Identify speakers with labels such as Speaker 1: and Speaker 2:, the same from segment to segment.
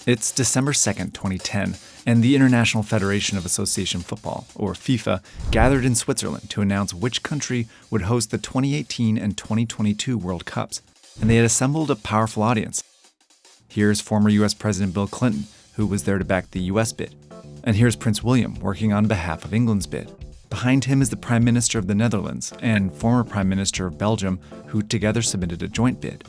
Speaker 1: It's December 2nd, 2010, and the International Federation of Association Football, or FIFA, gathered in Switzerland to announce which country would host the 2018 and 2022 World Cups, and they had assembled a powerful audience. Here's former US President Bill Clinton, who was there to back the US bid. And here's Prince William working on behalf of England's bid. Behind him is the Prime Minister of the Netherlands and former Prime Minister of Belgium, who together submitted a joint bid.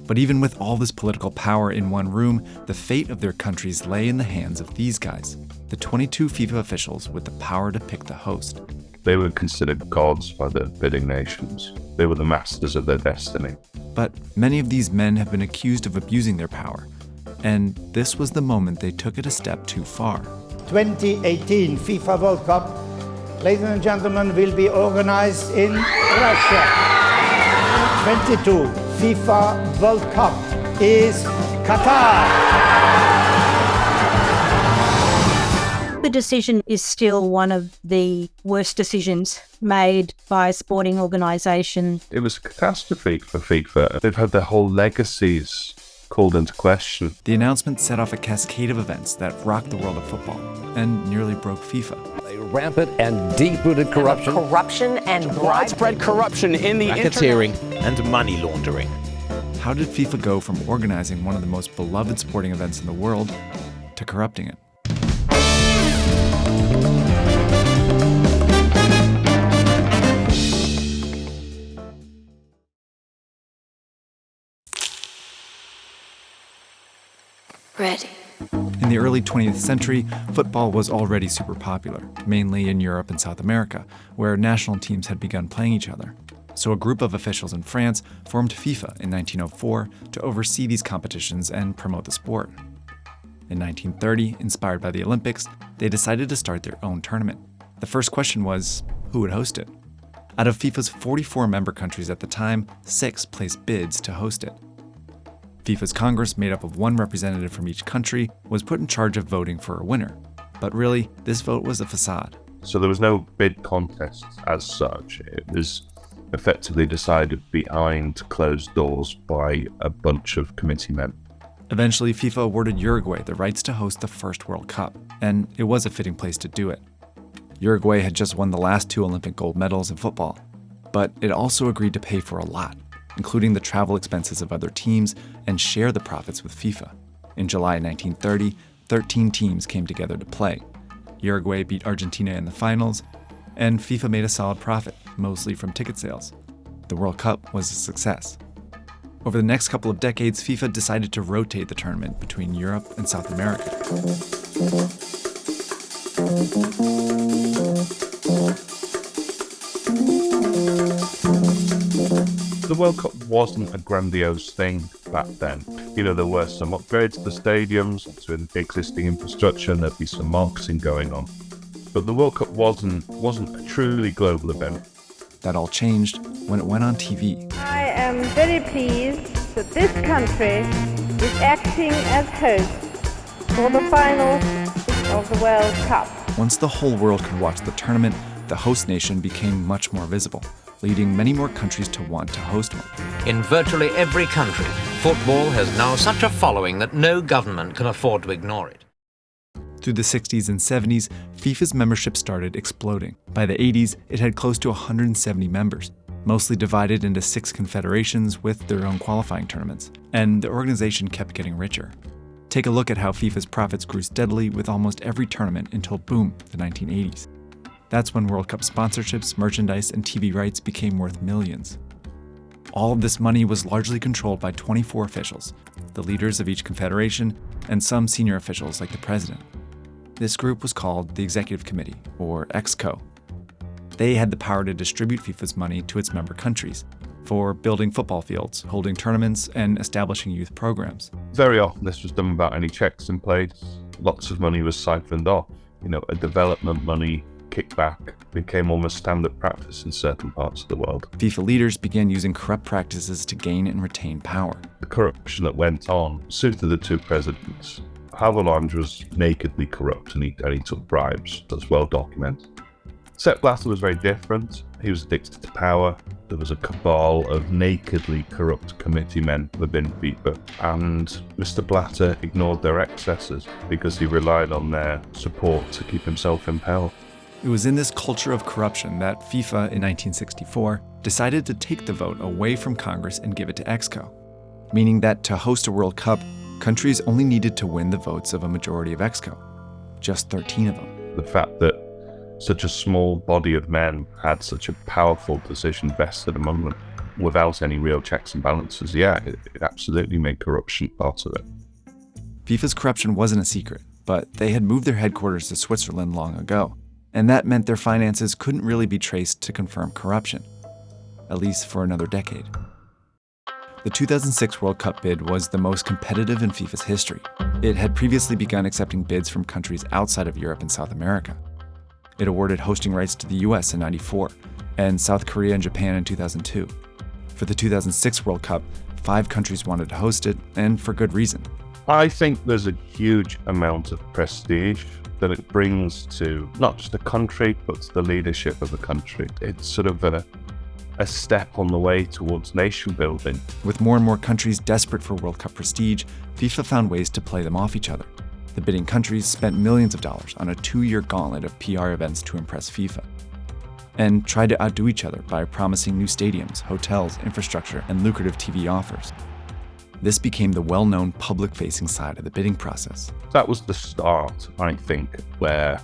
Speaker 1: But even with all this political power in one room, the fate of their countries lay in the hands of these guys, the 22 FIFA officials with the power to pick the host.
Speaker 2: They were considered gods by the bidding nations. They were the masters of their destiny.
Speaker 1: But many of these men have been accused of abusing their power, and this was the moment they took it a step too far.
Speaker 3: 2018 FIFA World Cup, ladies and gentlemen, will be organized in Russia. 22 FIFA World Cup is Qatar.
Speaker 4: The decision is still one of the worst decisions made by a sporting organisation.
Speaker 2: It was a catastrophe for FIFA. They've had their whole legacies called into question.
Speaker 1: The announcement set off a cascade of events that rocked the world of football and nearly broke FIFA.
Speaker 5: Rampant and deep-rooted corruption.
Speaker 6: Corruption and
Speaker 7: widespread corruption in the
Speaker 5: racketeering and money laundering.
Speaker 1: How did FIFA go from organizing one of the most beloved sporting events in the world to corrupting it?
Speaker 6: Ready.
Speaker 1: In the early 20th century, football was already super popular, mainly in Europe and South America, where national teams had begun playing each other. So a group of officials in France formed FIFA in 1904 to oversee these competitions and promote the sport. In 1930, inspired by the Olympics, they decided to start their own tournament. The first question was, who would host it? Out of FIFA's 44 member countries at the time, 6 placed bids to host it. FIFA's Congress, made up of one representative from each country, was put in charge of voting for a winner. But really, this vote was a facade.
Speaker 2: So there was no bid contest as such. It was effectively decided behind closed doors by a bunch of committee men.
Speaker 1: Eventually, FIFA awarded Uruguay the rights to host the first World Cup, and it was a fitting place to do it. Uruguay had just won the last 2 Olympic gold medals in football, but it also agreed to pay for a lot, including the travel expenses of other teams, and share the profits with FIFA. In July 1930, 13 teams came together to play. Uruguay beat Argentina in the finals, and FIFA made a solid profit, mostly from ticket sales. The World Cup was a success. Over the next couple of decades, FIFA decided to rotate the tournament between Europe and South America.
Speaker 2: The World Cup wasn't a grandiose thing back then. There were some upgrades to the stadiums, to existing infrastructure, and there'd be some marketing going on. But the World Cup wasn't a truly global event.
Speaker 1: That all changed when it went on TV.
Speaker 8: I am very pleased that this country is acting as host for the finals of the World Cup.
Speaker 1: Once the whole world could watch the tournament, the host nation became much more visible, leading many more countries to want to host one.
Speaker 5: In virtually every country, football has now such a following that no government can afford to ignore it.
Speaker 1: Through the 60s and 70s, FIFA's membership started exploding. By the 80s, it had close to 170 members, mostly divided into 6 confederations with their own qualifying tournaments, and the organization kept getting richer. Take a look at how FIFA's profits grew steadily with almost every tournament until, boom, the 1980s. That's when World Cup sponsorships, merchandise, and TV rights became worth millions. All of this money was largely controlled by 24 officials, the leaders of each confederation, and some senior officials like the president. This group was called the Executive Committee, or EXCO. They had the power to distribute FIFA's money to its member countries for building football fields, holding tournaments, and establishing youth programs.
Speaker 2: Very often this was done without any checks in place. Lots of money was siphoned off. A development money kickback became almost standard practice in certain parts of the world.
Speaker 1: FIFA leaders began using corrupt practices to gain and retain power.
Speaker 2: The corruption that went on suited the 2 presidents. Havelange was nakedly corrupt and he took bribes. That's well documented. Sepp Blatter was very different. He was addicted to power. There was a cabal of nakedly corrupt committee men within FIFA, and Mr. Blatter ignored their excesses because he relied on their support to keep himself in power.
Speaker 1: It was in this culture of corruption that FIFA in 1964 decided to take the vote away from Congress and give it to Exco, meaning that to host a World Cup, countries only needed to win the votes of a majority of Exco, just 13 of them.
Speaker 2: The fact that such a small body of men had such a powerful decision vested among them without any real checks and balances, it absolutely made corruption part of it.
Speaker 1: FIFA's corruption wasn't a secret, but they had moved their headquarters to Switzerland long ago, and that meant their finances couldn't really be traced to confirm corruption, at least for another decade. The 2006 World Cup bid was the most competitive in FIFA's history. It had previously begun accepting bids from countries outside of Europe and South America. It awarded hosting rights to the US in '94 and South Korea and Japan in 2002. For the 2006 World Cup, 5 countries wanted to host it, and for good reason.
Speaker 2: I think there's a huge amount of prestige that it brings to not just a country, but to the leadership of a country. It's sort of a step on the way towards nation building.
Speaker 1: With more and more countries desperate for World Cup prestige, FIFA found ways to play them off each other. The bidding countries spent millions of dollars on a 2-year gauntlet of PR events to impress FIFA, and tried to outdo each other by promising new stadiums, hotels, infrastructure, and lucrative TV offers. This became the well-known public-facing side of the bidding process.
Speaker 2: That was the start, I think, where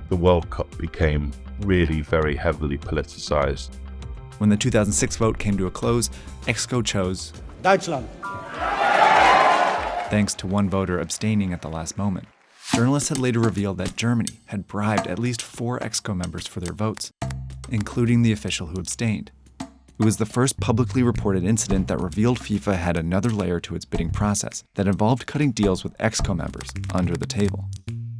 Speaker 2: the World Cup became really very heavily politicized.
Speaker 1: When the 2006 vote came to a close, Exco chose
Speaker 3: Deutschland.
Speaker 1: Thanks to one voter abstaining at the last moment. Journalists had later revealed that Germany had bribed at least 4 Exco members for their votes, including the official who abstained. It was the first publicly reported incident that revealed FIFA had another layer to its bidding process that involved cutting deals with Exco members under the table.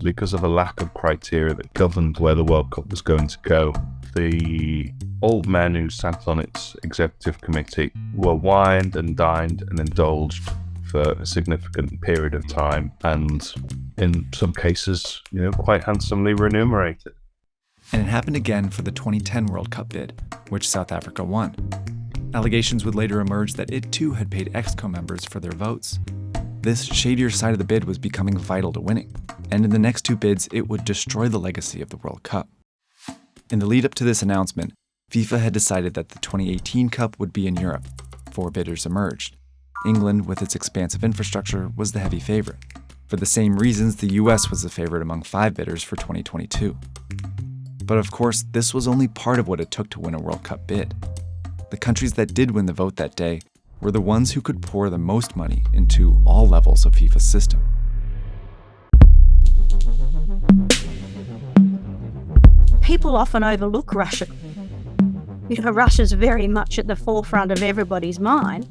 Speaker 2: Because of a lack of criteria that governed where the World Cup was going to go, the old men who sat on its executive committee were wined and dined and indulged for a significant period of time, and in some cases, quite handsomely remunerated.
Speaker 1: And it happened again for the 2010 World Cup bid, which South Africa won. Allegations would later emerge that it too had paid Exco members for their votes. This shadier side of the bid was becoming vital to winning, and in the next 2 bids, it would destroy the legacy of the World Cup. In the lead up to this announcement, FIFA had decided that the 2018 Cup would be in Europe. 4 bidders emerged. England, with its expansive infrastructure, was the heavy favorite. For the same reasons, the US was the favorite among 5 bidders for 2022. But of course, this was only part of what it took to win a World Cup bid. The countries that did win the vote that day were the ones who could pour the most money into all levels of FIFA's system.
Speaker 4: People often overlook Russia. Russia's very much at the forefront of everybody's mind.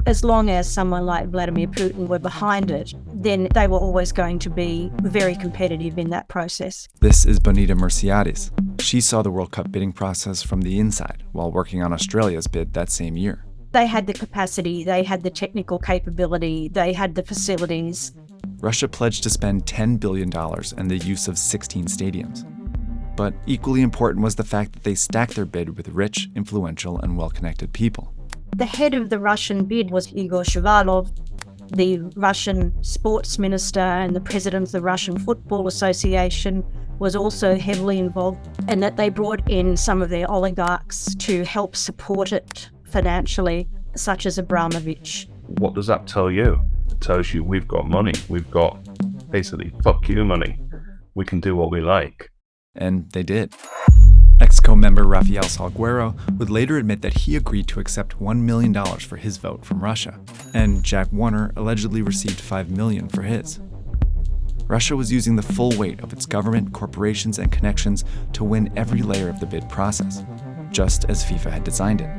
Speaker 4: As long as someone like Vladimir Putin were behind it, then they were always going to be very competitive in that process.
Speaker 1: This is Bonita Merciades. She saw the World Cup bidding process from the inside while working on Australia's bid that same year.
Speaker 4: They had the capacity, they had the technical capability, they had the facilities.
Speaker 1: Russia pledged to spend $10 billion and the use of 16 stadiums. But equally important was the fact that they stacked their bid with rich, influential, and well-connected people.
Speaker 4: The head of the Russian bid was Igor Shuvalov, the Russian sports minister and the president of the Russian Football Association was also heavily involved, and that they brought in some of their oligarchs to help support it financially, such as Abramovich.
Speaker 2: What does that tell you? It tells you we've got money. We've got basically fuck you money. We can do what we like.
Speaker 1: And they did. Exco member Rafael Salguero would later admit that he agreed to accept $1 million for his vote from Russia, and Jack Warner allegedly received $5 million for his. Russia was using the full weight of its government, corporations, and connections to win every layer of the bid process, just as FIFA had designed it.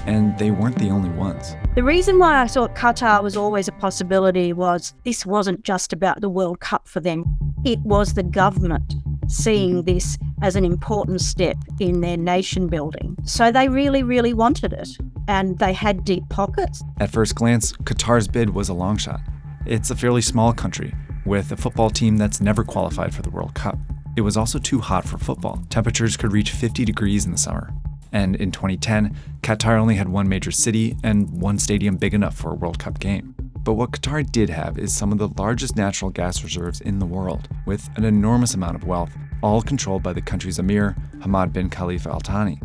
Speaker 1: And they weren't the only ones.
Speaker 4: The reason why I thought Qatar was always a possibility was this wasn't just about the World Cup for them. It was the government seeing this as an important step in their nation building. So they really, really wanted it, and they had deep pockets.
Speaker 1: At first glance, Qatar's bid was a long shot. It's a fairly small country with a football team that's never qualified for the World Cup. It was also too hot for football. Temperatures could reach 50 degrees in the summer. And in 2010, Qatar only had one major city and one stadium big enough for a World Cup game. But what Qatar did have is some of the largest natural gas reserves in the world, with an enormous amount of wealth, all controlled by the country's emir, Hamad bin Khalifa Al Thani.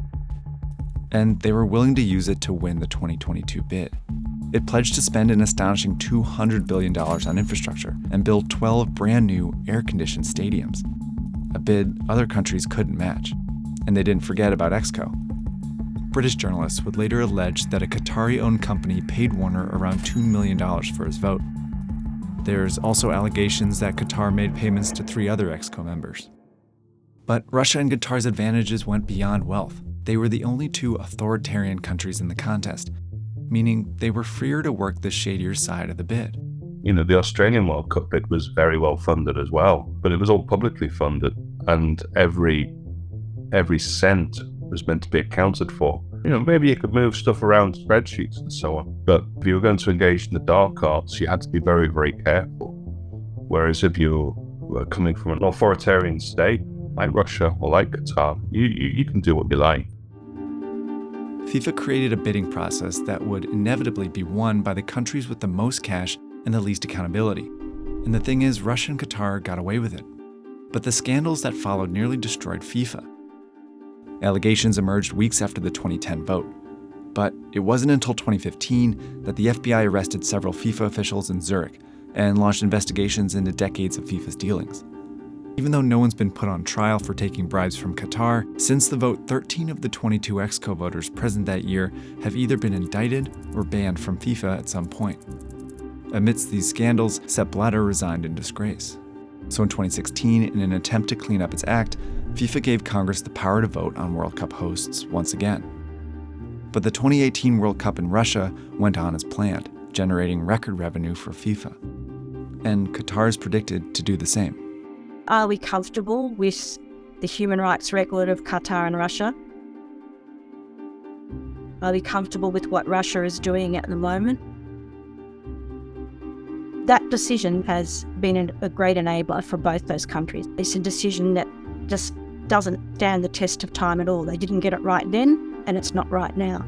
Speaker 1: And they were willing to use it to win the 2022 bid. It pledged to spend an astonishing $200 billion on infrastructure and build 12 brand new air-conditioned stadiums, a bid other countries couldn't match. And they didn't forget about Exco. British journalists would later allege that a Qatari-owned company paid Warner around $2 million for his vote. There's also allegations that Qatar made payments to 3 other Exco members. But Russia and Qatar's advantages went beyond wealth. They were the only 2 authoritarian countries in the contest, meaning they were freer to work the shadier side of the bid.
Speaker 2: The Australian World Cup bid was very well funded as well, but it was all publicly funded, and every cent was meant to be accounted for. Maybe you could move stuff around spreadsheets and so on, but if you were going to engage in the dark arts, you had to be very, very careful. Whereas if you were coming from an authoritarian state, like Russia or like Qatar, you can do what you like.
Speaker 1: FIFA created a bidding process that would inevitably be won by the countries with the most cash and the least accountability. And the thing is, Russia and Qatar got away with it. But the scandals that followed nearly destroyed FIFA. Allegations emerged weeks after the 2010 vote. But it wasn't until 2015 that the FBI arrested several FIFA officials in Zurich and launched investigations into decades of FIFA's dealings. Even though no one's been put on trial for taking bribes from Qatar, since the vote, 13 of the 22 Exco voters present that year have either been indicted or banned from FIFA at some point. Amidst these scandals, Sepp Blatter resigned in disgrace. So in 2016, in an attempt to clean up its act, FIFA gave Congress the power to vote on World Cup hosts once again. But the 2018 World Cup in Russia went on as planned, generating record revenue for FIFA. And Qatar is predicted to do the same.
Speaker 4: Are we comfortable with the human rights record of Qatar and Russia? Are we comfortable with what Russia is doing at the moment? That decision has been a great enabler for both those countries. It's a decision that just doesn't stand the test of time at all. They didn't get it right then, and it's not right now.